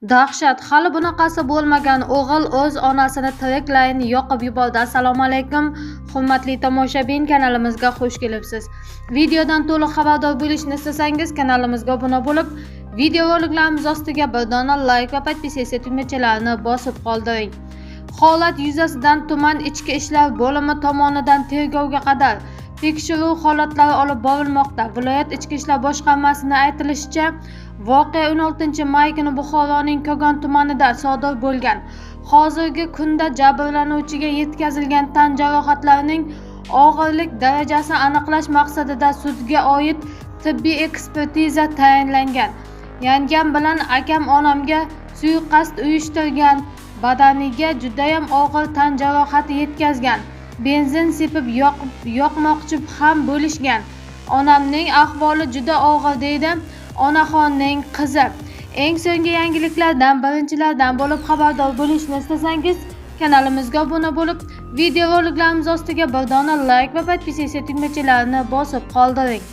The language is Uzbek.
Dahshat, hali bunaqasi bo'lmagan o'g'il o'z onasini tiriklayin yoqib yubordi. Assalomu alaykum, hurmatli tomoshabin, kanalimizga xush kelibsiz. Videodan to'liq xabardor bo'lishni istasangiz, kanalimizga obuna bo'lib, video roliklarimiz ostiga bir dona like va podpisatsiya tugmachalarini bosib qoldiring. Holat yuzasidan tuman ichki ishlar bo'limi tomonidan tergovga qadar tekshiruv holatlari olib borilmoqda. Viloyat ichki ishlar boshqarmasining aytilishicha, voqea 16 may kuni Buxoroning Kogon tumanida sodir bo'lgan. Hozirgi kunda jabrlanuvchiga yetkazilgan tan jarohatlarining og'irlik darajasini aniqlash maqsadida sudga oid tibbiy ekspertiza tayinlangan. Yangam bilan akam onamga suiqasd uyushtirgan, badaniga judayam og'ir tan jarohati yetkazgan. Benzin sepib yoqmoqchi ham bo'lishgan. Onamning ahvoli juda og'ir, deydi onaxonning qizi. Eng so'nggi yangiliklardan birinchilardan bo'lib xabardor bo'lishni istasangiz, kanalimizga obuna bo'lib, video roliklarimiz ostiga bir dona like va podpisatsiya tugmachalarini bosib qoldiring.